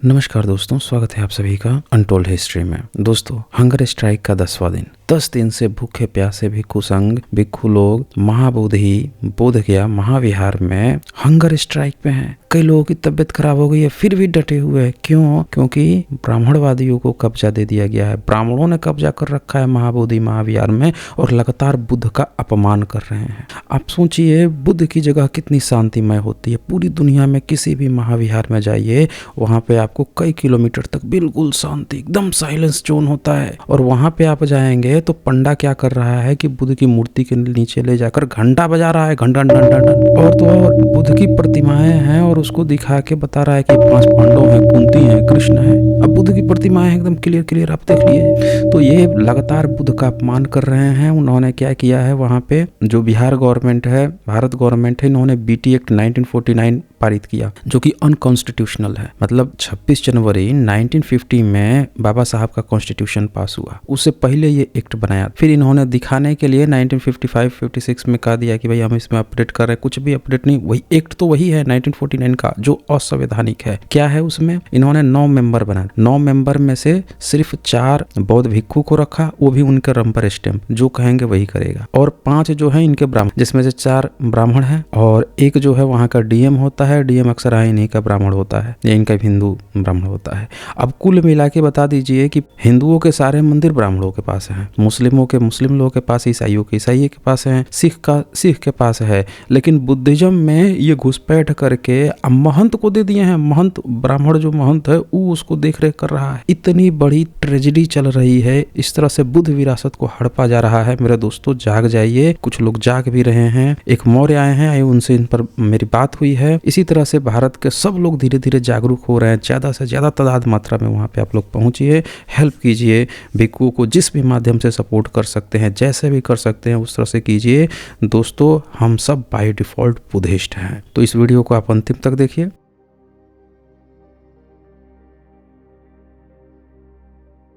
नमस्कार दोस्तों, स्वागत है आप सभी का अनटोल्ड हिस्ट्री में। दोस्तों, हंगर स्ट्राइक का 10वां दिन। 10 दिन से भूखे प्यासे भिक्षु संघ भिक्षु लोग महाबोधि बोध गया महाविहार में हंगर स्ट्राइक पे हैं। कई लोगों की तबीयत खराब हो गई है, फिर भी डटे हुए हैं। क्यों? क्योंकि ब्राह्मणवादियों को कब्जा दे दिया गया है। ब्राह्मणों ने कब्जा कर रखा है महाबोधि महाविहार में और लगातार बुद्ध का अपमान कर रहे हैं। आप सोचिए, बुद्ध की जगह कितनी शांतिमय होती है। पूरी दुनिया में किसी भी महाविहार में जाइए, वहां पे आपको कई किलोमीटर तक बिल्कुल शांति, एकदम साइलेंस जोन होता है। और वहां पे आप जाएंगे तो पंडा क्या कर रहा है कि बुद्ध की मूर्ति के नीचे ले जाकर घंटा बजा रहा है, घंटा घंटा घंटा। और तो और बुद्ध की प्रतिमाएं हैं और उसको दिखा के बता रहा है कि 5 पांडव हैं, कुंती हैं, कृष्ण है। अब बुद्ध की प्रतिमाएं एकदम क्लियर क्लियर आप देख लिए। तो ये लगातार बुद्ध का अपमान कर रहे हैं। उन्होंने क्या किया है, वहां पे जो बिहार गवर्नमेंट है, भारत गवर्नमेंट है, इन्होंने बीटी एक्ट 1949 पारित किया, जो कि अनकॉन्स्टिट्यूशनल है। मतलब 26 जनवरी 1950 में बाबा साहब का कॉन्स्टिट्यूशन पास हुआ, उससे पहले ये एक्ट बनाया। फिर इन्होंने दिखाने के लिए 1955-56 में कहा दिया कि भाई हम इसमें अपडेट कर रहे हैं। कुछ भी अपडेट नहीं, वही एक्ट तो वही है 1949 का, जो असंवैधानिक है। क्या है उसमें? इन्होंने 9 मेंबर बनाए। 9 मेंबर में से सिर्फ 4 बौद्ध भिक्षु को रखा, वो भी उनके रंपर स्टैम्प, जो कहेंगे वही करेगा। और 5 जो है इनके ब्राह्मण, जिसमें से 4 ब्राह्मण है और एक जो है वहां का डीएम होता है। डीएम अक्सर इन्हीं का ब्राह्मण होता है, या इनका हिंदू ब्राह्मण होता है। अब कुल मिला के बता दीजिए कि हिंदुओं के सारे मंदिर ब्राह्मणों के पास हैं, मुस्लिमों के मुस्लिम लोगों के पास, ईसाइयों के ईसाई के पास हैं, सिख का सिख के पास है। लेकिन बुद्धिज्म में ये घुसपैठ करके महंत को दे दिए हैं। महंत, ब्राह्मण जो महंत है वो उसको देख रेख कर रहा है। इतनी बड़ी ट्रेजेडी चल रही है। इस तरह से बुद्ध विरासत को हड़पा जा रहा है। मेरे दोस्तों, जाग जाइए। कुछ लोग जाग भी रहे हैं। एक मौर्य आए हैं, उनसे इन पर मेरी बात हुई है। इसी तरह से भारत के सब लोग धीरे धीरे जागरूक हो रहे हैं। ज्यादा से ज्यादा तादाद मात्रा में वहां पे आप लोग पहुंचिए, हेल्प कीजिए। भिक्षुओं को जिस भी माध्यम से सपोर्ट कर सकते हैं, जैसे भी कर सकते हैं, उस तरह से कीजिए। दोस्तों, हम सब बाय डिफॉल्ट बुद्धिस्ट हैं। तो इस वीडियो को आप अंतिम तक देखिए।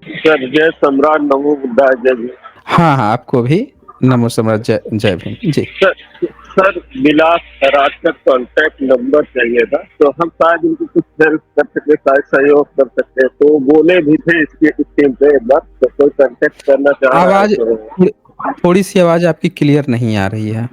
सर, जय सम्राट, नमो बुद्धाय, जय भीम। हाँ हाँ, आपको भी नमो सम्राट, जय जय भीम जी। सर, विलास राज का कॉन्टैक्ट नंबर चाहिए था, तो हम शायद इनको कुछ हेल्प कर सके, शायद सहयोग कर सकते हैं। तो बोले भी थे इसके टीम पे एक बार, तो कोई कॉन्टैक्ट करना चाह रहा है आवाज तो। थोड़ी सी आवाज आपकी क्लियर नहीं आ रही है।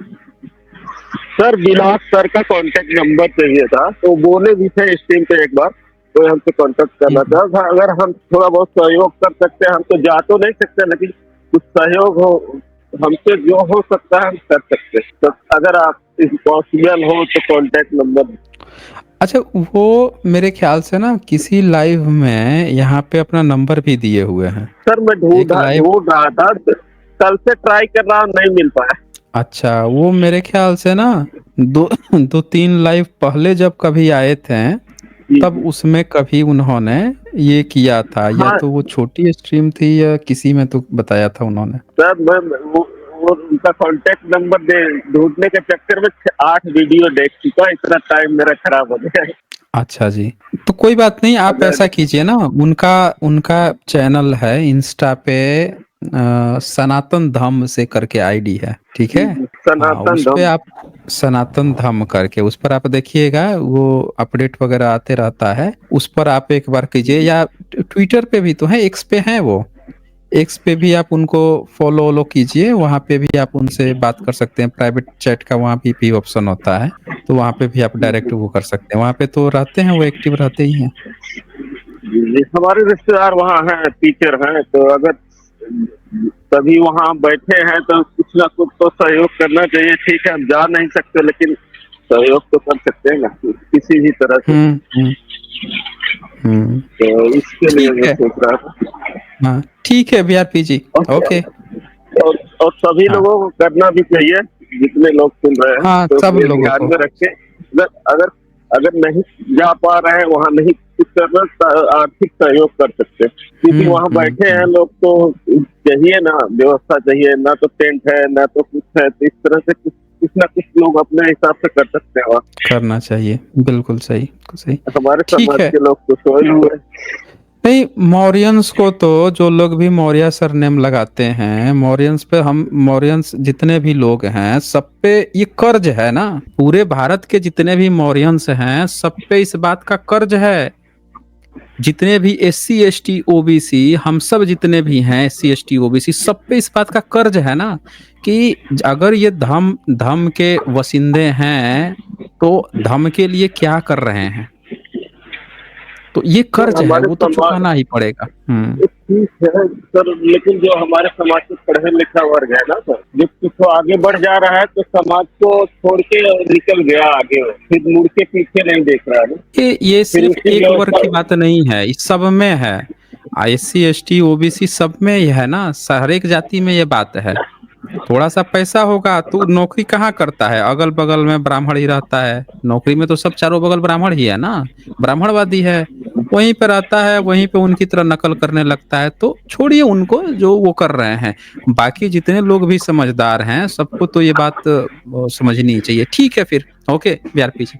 सर, विलास सर का कॉन्टैक्ट नंबर चाहिए था, तो बोले भी थे इस टीम पे एक बार, कोई हमसे कॉन्टैक्ट करना चाहा। अगर हम थोड़ा बहुत सहयोग कर सकते हैं, हम तो जा तो नहीं सकते, लेकिन कुछ सहयोग हो, हमसे जो हो सकता है हम कर सकते हैं। तो अगर आप पॉसिबल हो तो कॉन्टैक्ट नंबर। अच्छा, वो मेरे ख्याल से ना किसी लाइव में यहाँ पे अपना नंबर भी दिए हुए हैं। सर, मैं एक लाइव, ढूंढ रहा था, कल से ट्राई कर रहा हूं, नहीं मिल पाया। अच्छा, वो मेरे ख्याल से ना 2-3 लाइव पहले जब कभी आए थे, तब उसमें कभी उन्होंने ये किया था। हाँ, या तो वो छोटी स्ट्रीम थी या किसी में तो बताया था उन्होंने। सर मैं वो उनका कॉन्टैक्ट नंबर ढूंढने के चक्कर में 8 वीडियो देख चुका, इतना टाइम मेरा खराब हो गया। अच्छा जी, तो कोई बात नहीं, आप ऐसा कीजिए ना, उनका उनका चैनल है इंस्टा पे, सनातन धम्म से करके आईडी है, ठीक है। हाँ, सनातन उस पे धम्म। आप सनातन धम्म करके उस पर आप देखिएगा, वो अपडेट वगैरह आते रहता है। उस पर आप एक बार कीजिए, या ट्विटर पे भी तो है, एक्स पे है वो, एक्स पे भी आप उनको फॉलो कीजिए। वहाँ पे भी आप उनसे बात कर सकते हैं। प्राइवेट चैट का वहाँ भी ऑप्शन होता है, तो वहाँ पे भी आप डायरेक्ट वो कर सकते हैं। वहाँ पे तो रहते हैं, वो एक्टिव रहते ही हैं। जी, हमारे रिश्तेदार वहाँ हैं, टीचर हैं, तो अगर तभी वहाँ बैठे हैं तो कुछ ना कुछ तो सहयोग करना चाहिए। ठीक है, हम जा नहीं सकते, लेकिन सहयोग तो कर सकते हैं ना, किसी भी तरह से। तो इसके लिए ठीक मैं है, सोच रहा था। हाँ ठीक है बीआरपी जी, ओके। और सभी हाँ लोगों को करना भी चाहिए, जितने लोग सुन रहे हैं, हाँ, तो सब ये लोगों ध्यान को। में रखें। अगर अगर अगर नहीं जा पा रहे हैं, वहाँ नहीं कुछ करना, आर्थिक सहयोग कर सकते हैं, क्योंकि वहाँ बैठे हैं लोग, तो चाहिए ना व्यवस्था, चाहिए ना, तो टेंट है ना तो कुछ है। तो इस तरह से कुछ ना कुछ लोग अपने हिसाब से कर सकते हैं, वहाँ करना चाहिए, बिल्कुल सही सही। हमारे ठीक समाज है, के लोग तो सोए हुए हैं। नहीं, मौर्यंस को तो जो लोग भी मौर्य सरनेम लगाते हैं, मौर्यंस पे, हम मौर्यंस जितने भी लोग हैं, सब पे ये कर्ज है ना। पूरे भारत के जितने भी मौर्यंस हैं, सब पे इस बात का कर्ज है जितने भी SC ST OBC हम सब जितने भी हैं SC ST OBC सब पे इस बात का कर्ज है ना कि अगर ये धम के वसिंदे हैं तो धम के लिए क्या कर रहे हैं, तो ये कर्ज है हमारे वो तो समाज चुकाना ही पड़ेगा। ठीक है सर, लेकिन जो हमारे समाज से पढ़े लिखा वर्ग है ना सर, जो कुछ आगे बढ़ जा रहा है तो समाज को छोड़ के निकल गया आगे, फिर मुड़ के पीछे नहीं देख रहा है ना। ये फिर सिर्फ उसकी एक वर्ग की व्यवस्था बात नहीं है, इस सब में है। SC ST OBC सब में ये है ना, हर एक जाति में ये बात है। थोड़ा सा पैसा होगा तो नौकरी कहाँ करता है, अगल बगल में ब्राह्मण ही रहता है, नौकरी में तो सब चारों बगल ब्राह्मण ही है ना, ब्राह्मणवादी है, वहीं पे रहता है, वहीं पे उनकी तरह नकल करने लगता है। तो छोड़िए उनको जो वो कर रहे हैं, बाकी जितने लोग भी समझदार हैं सबको तो ये बात समझनी चाहिए। ठीक है फिर, okay BRP ji,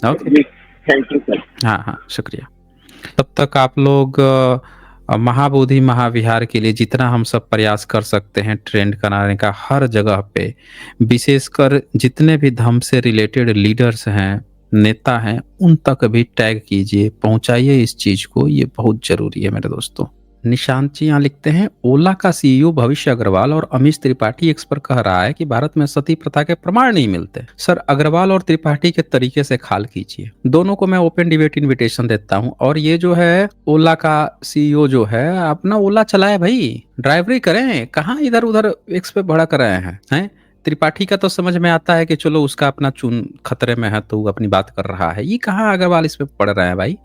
okay, thank you sir. हाँ हाँ शुक्रिया। तब तक आप लोग महाबोधि महाविहार के लिए जितना हम सब प्रयास कर सकते हैं ट्रेंड कराने का हर जगह पे, विशेषकर जितने भी धर्म से रिलेटेड लीडर्स हैं, नेता हैं, उन तक भी टैग कीजिए, पहुंचाइए इस चीज को, ये बहुत जरूरी है मेरे दोस्तों। निशांत जी यहाँ लिखते हैं, ओला का CEO भविष्य अग्रवाल और अमीश त्रिपाठी एक्स पर कह रहा है कि भारत में सती प्रथा के प्रमाण नहीं मिलते। सर अग्रवाल और त्रिपाठी के तरीके से खाल कीजिए, दोनों को मैं ओपन डिबेट इनविटेशन देता हूँ। और ये जो है ओला का CEO जो है, अपना ओला चलाए भाई, ड्राइवरी करें, कहाँ इधर उधर एक्स पे भड़क रहे हैं। त्रिपाठी का तो समझ में आता है कि चलो उसका अपना चुन खतरे में है तो वो अपनी बात कर रहा है, ये कहाँ अग्रवाल इस पे पढ़ रहे हैं भाई।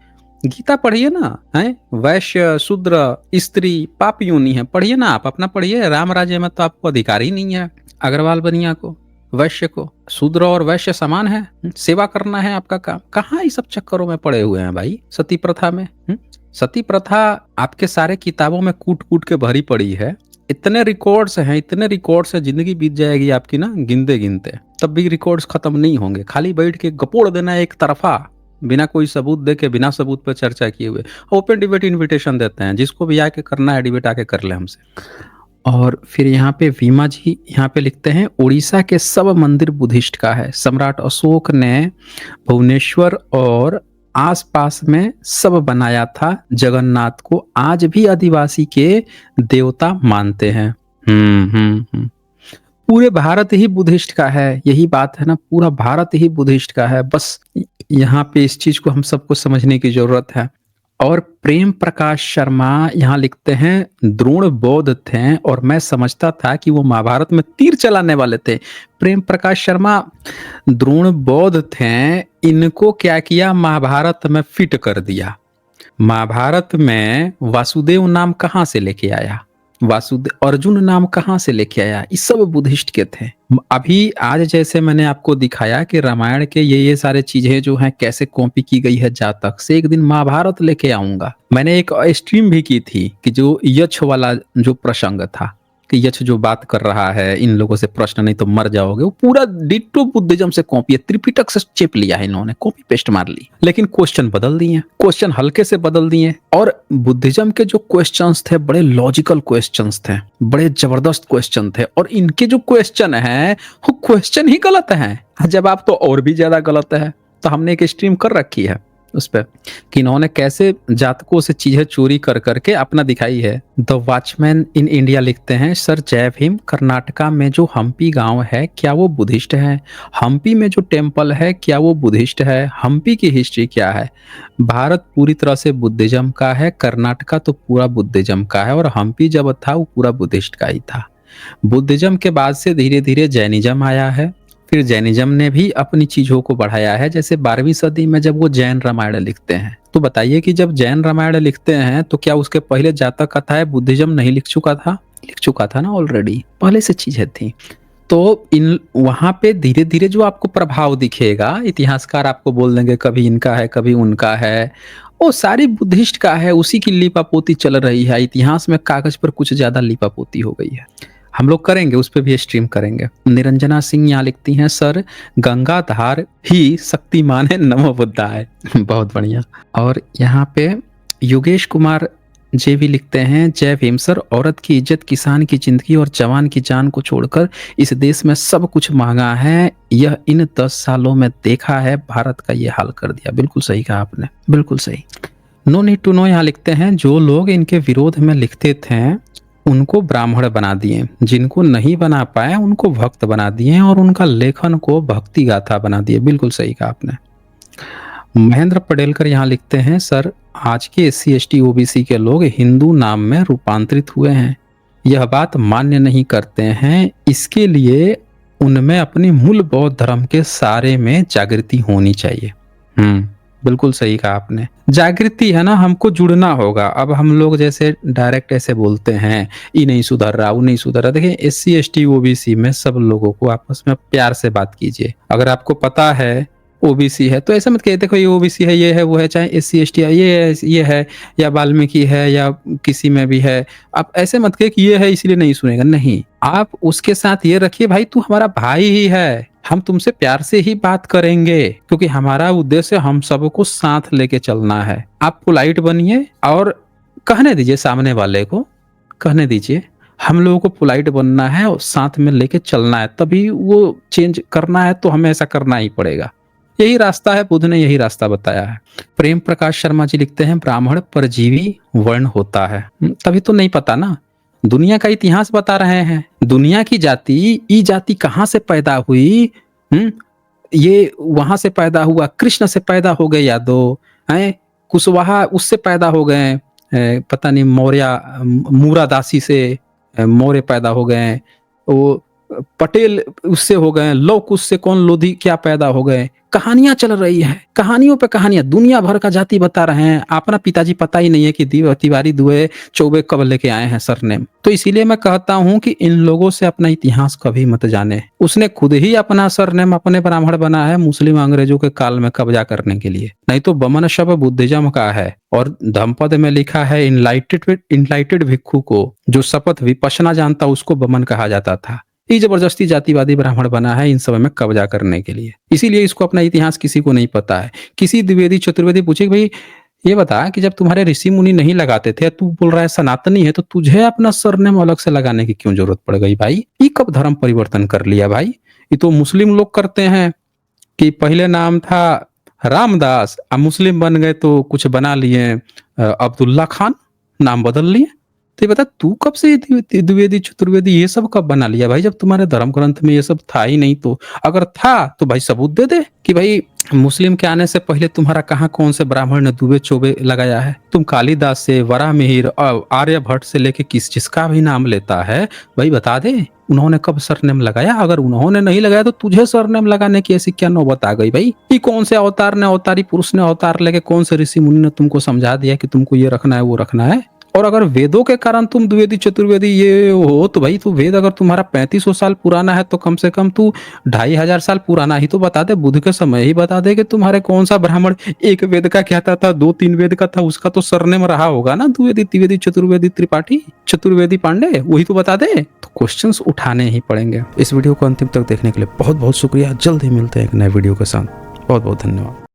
गीता पढ़िए ना, है वैश्य शूद्र स्त्री पाप योनि है, पढ़िए ना, आप अपना पढ़िए। राम राज्य में तो आपको अधिकार ही नहीं है अग्रवाल बनिया को, वैश्य को। शूद्र और वैश्य समान है, सेवा करना है आपका काम। कहाँ ये सब चक्करों में पड़े हुए हैं भाई सती प्रथा में। सती प्रथा आपके सारे किताबों में कूट कूट के भरी पड़ी है, इतने रिकॉर्ड्स हैं, इतने रिकॉर्ड्स हैं, जिंदगी बीत जाएगी आपकी ना गिनते गिनते, तब भी रिकॉर्ड्स खत्म नहीं होंगे। खाली बैठ के गपोड़ देना एक तरफा, बिना कोई सबूत दे के, बिना सबूत पर चर्चा किए हुए। ओपन डिबेट इनविटेशन देते हैं, जिसको भी आके करना है डिबेट आके कर ले हमसे। और फिर यहाँ पे वीमा जी यहाँ पे लिखते हैं, उड़ीसा के सब मंदिर बुद्धिस्ट का है, सम्राट अशोक ने भुवनेश्वर और आसपास में सब बनाया था, जगन्नाथ को आज भी आदिवासी के देवता मानते हैं। पूरे भारत ही बुद्धिस्ट का है, यही बात है ना, पूरा भारत ही बुद्धिस्ट का है। बस यहाँ पे इस चीज को हम सबको समझने की जरूरत है। और प्रेम प्रकाश शर्मा यहाँ लिखते हैं, द्रोण बौद्ध थे और मैं समझता था कि वो महाभारत में तीर चलाने वाले थे। प्रेम प्रकाश शर्मा द्रोण बौद्ध थे, इनको क्या किया, महाभारत में फिट कर दिया। महाभारत में वासुदेव नाम कहाँ से लेके आया, वासुदेव अर्जुन नाम कहाँ से लेके आया, ये सब बुद्धिस्ट के थे। अभी आज जैसे मैंने आपको दिखाया कि रामायण के ये सारे चीजें जो हैं कैसे कॉपी की गई है जातक से, एक दिन महाभारत लेके आऊंगा। मैंने एक स्ट्रीम भी की थी कि जो यक्ष वाला जो प्रसंग था कि यक्ष जो बात कर रहा है, इन लोगों से प्रश्न नहीं तो मर जाओगे, वो पूरा डिट्टो बुद्धिज्म से कॉपी है, त्रिपिटक से चेप लिया है इन्होंने, कॉपी पेस्ट मार ली, लेकिन क्वेश्चन बदल दिए, क्वेश्चन हल्के से बदल दिए। और बुद्धिज्म के जो क्वेश्चंस थे बड़े लॉजिकल क्वेश्चंस थे, बड़े जबरदस्त क्वेश्चन थे, और इनके जो क्वेश्चन है वो क्वेश्चन ही गलत है, जवाब तो और भी ज्यादा गलत है। तो हमने एक स्ट्रीम कर रखी है उस पर कि इन्होंने कैसे जातकों से चीजें चोरी कर करके अपना दिखाई है। द वॉचमैन इन इंडिया लिखते हैं, सर जय भीम, कर्नाटका में जो हम्पी गांव है क्या वो बुद्धिस्ट है? हम्पी में जो टेम्पल है क्या वो बुद्धिस्ट है? हम्पी की हिस्ट्री क्या है? भारत पूरी तरह से बुद्धिज्म का है, कर्नाटका तो पूरा बुद्धिज्म का है, और हम्पी जब था वो पूरा बुद्धिस्ट का ही था। बुद्धिज्म के बाद से धीरे धीरे जैनिज्म आया है, फिर जैनिज्म ने भी अपनी चीजों को बढ़ाया है। जैसे 12वीं सदी में जब वो जैन रामायण लिखते हैं, तो बताइए कि जब जैन रामायण लिखते हैं तो क्या उसके पहले जातक कथाएं बुद्धिज्म नहीं लिख चुका था? लिख चुका था ना, ऑलरेडी पहले से चीजें थी। तो इन वहां पे धीरे धीरे जो आपको प्रभाव दिखेगा, इतिहासकार आपको बोल देंगे कभी इनका है कभी उनका है, वो सारी बुद्धिस्ट का है, उसी की लिपापोती चल रही है। इतिहास में कागज पर कुछ ज्यादा लिपापोती हो गई है। हम लोग करेंगे, उस पर भी स्ट्रीम करेंगे। निरंजना सिंह यहाँ लिखती हैं, सर गंगाधार ही शक्तिमान है, नमो बुद्धाय। बहुत बढ़िया। और यहाँ पे योगेश कुमार जे भी लिखते हैं, जय भीम सर, औरत की इज्जत, किसान की जिंदगी और जवान की जान को छोड़कर इस देश में सब कुछ मांगा है, यह इन 10 सालों में देखा है, भारत का ये हाल कर दिया। बिल्कुल सही कहा आपने, बिल्कुल सही। नो नीड टू नो यहाँ लिखते हैं जो लोग इनके विरोध में लिखते थे उनको ब्राह्मण बना दिए, जिनको नहीं बना पाए उनको भक्त बना दिए और उनका लेखन को भक्ति गाथा बना दिए। बिल्कुल सही कहा आपने। महेंद्र पटेलकर यहाँ लिखते हैं सर आज के SC ST OBC के लोग हिंदू नाम में रूपांतरित हुए हैं, यह बात मान्य नहीं करते हैं, इसके लिए उनमें अपनी मूल बौद्ध धर्म के सारे में जागृति होनी चाहिए। बिल्कुल सही कहा आपने। जागृति है ना, हमको जुड़ना होगा। अब हम लोग जैसे डायरेक्ट ऐसे बोलते हैं ये नहीं सुधर रहा वो नहीं सुधर रहा। देखिए SC ST OBC में सब लोगों को आपस में प्यार से बात कीजिए। अगर आपको पता है OBC है तो ऐसा मत कहिए देखो ये OBC है ये है वो है, चाहे SC ST ये है या वाल्मीकि है या किसी में भी है, आप ऐसे मत कहिए कि ये है इसलिए नहीं सुनेगा। नहीं, आप उसके साथ ये रखिए भाई तू हमारा भाई ही है, हम तुमसे प्यार से ही बात करेंगे क्योंकि हमारा उद्देश्य हम सबको साथ लेके चलना है। आप पोलाइट बनिए और कहने दीजिए सामने वाले को, कहने दीजिए हम लोगों को पोलाइट बनना है और साथ में लेके चलना है, तभी वो चेंज करना है तो हमें ऐसा करना ही पड़ेगा। यही रास्ता है, बुद्ध ने यही रास्ता बताया है। प्रेम प्रकाश शर्मा जी लिखते हैं ब्राह्मण परजीवी वर्ण होता है। तभी तो नहीं पता ना, दुनिया का इतिहास बता रहे हैं। दुनिया की जाति ई जाति कहाँ से पैदा हुई, ये वहां से पैदा हुआ, कृष्ण से पैदा हो गए यादव हैं, कुशवाहा उससे पैदा हो गए, पता नहीं मौर्य मूरादासी से मौर्य पैदा हो गए, वो पटेल उससे हो गए, लोक उससे कौन लोधी क्या पैदा हो गए। कहानियां चल रही है, कहानियों पे कहानियां, दुनिया भर का जाति बता रहे हैं। अपना पिताजी पता ही नहीं है कि तिवारी दुबे चौबे कब लेके आए हैं सरनेम। तो इसीलिए मैं कहता हूं कि इन लोगों से अपना इतिहास कभी मत जाने। उसने खुद ही अपना सरनेम अपने ब्राह्मण बना है मुस्लिम अंग्रेजों के काल में कब्जा करने के लिए, नहीं तो बमन शब्द बुद्धिज्म का है। और धम्मपद में लिखा है इनलाइटेड भिक्खु को जो शपथ विपश्यना जानता उसको बमन कहा जाता था। ये जबरदस्ती जातिवादी ब्राह्मण बना है इन समय में कब्जा करने के लिए, इसीलिए इसको अपना इतिहास किसी को नहीं पता है। किसी द्विवेदी चतुर्वेदी पूछे भाई ये बता कि जब तुम्हारे ऋषि मुनि नहीं लगाते थे, तू बोल रहा है सनातनी है, तो तुझे अपना सरनेम अलग से लगाने की क्यों जरूरत पड़ गई भाई? ये कब धर्म परिवर्तन कर लिया भाई? ये तो मुस्लिम लोग करते हैं कि पहले नाम था रामदास, अब मुस्लिम बन गए तो कुछ बना लिए अब्दुल्ला खान, नाम बदल लिए। तो ये बता तू कब से द्विवेदी चतुर्वेदी ये सब कब बना लिया भाई, जब तुम्हारे धर्म ग्रंथ में ये सब था ही नहीं? तो अगर था तो भाई सबूत दे दे कि भाई मुस्लिम के आने से पहले तुम्हारा कहाँ कौन से ब्राह्मण ने दुबे चौबे लगाया है। तुम कालिदास से वराहमिहिर आर्यभट्ट से लेके जिसका भी नाम लेता है भाई बता दे उन्होंने कब सरनेम लगाया। अगर उन्होंने नहीं लगाया तो तुझे सरनेम लगाने की ऐसी क्या नौबत आ गई भाई? कि कौन से अवतार ने, अवतारी पुरुष ने अवतार लेके कौन से ऋषि मुनि ने तुमको समझा दिया कि तुमको ये रखना है वो रखना है? और अगर वेदों के कारण तुम द्विवेदी चतुर्वेदी ये हो तो भाई तू वेद अगर तुम्हारा 3500 साल पुराना है तो कम से कम तू 2500 साल पुराना ही तो बता दे, बुद्ध के समय ही बता दे कि तुम्हारे कौन सा ब्राह्मण एक वेद का कहता था, 2-3 वेद का था, उसका तो सरनेम रहा होगा ना, द्विवेदी त्रिवेदी चतुर्वेदी त्रिपाठी चतुर्वेदी पांडे, वही तो बता दे। तो क्वेश्चंस उठाने ही पड़ेंगे। इस वीडियो को अंतिम तक देखने के लिए बहुत बहुत शुक्रिया। जल्द ही मिलते हैं एक नए वीडियो के साथ। बहुत बहुत धन्यवाद।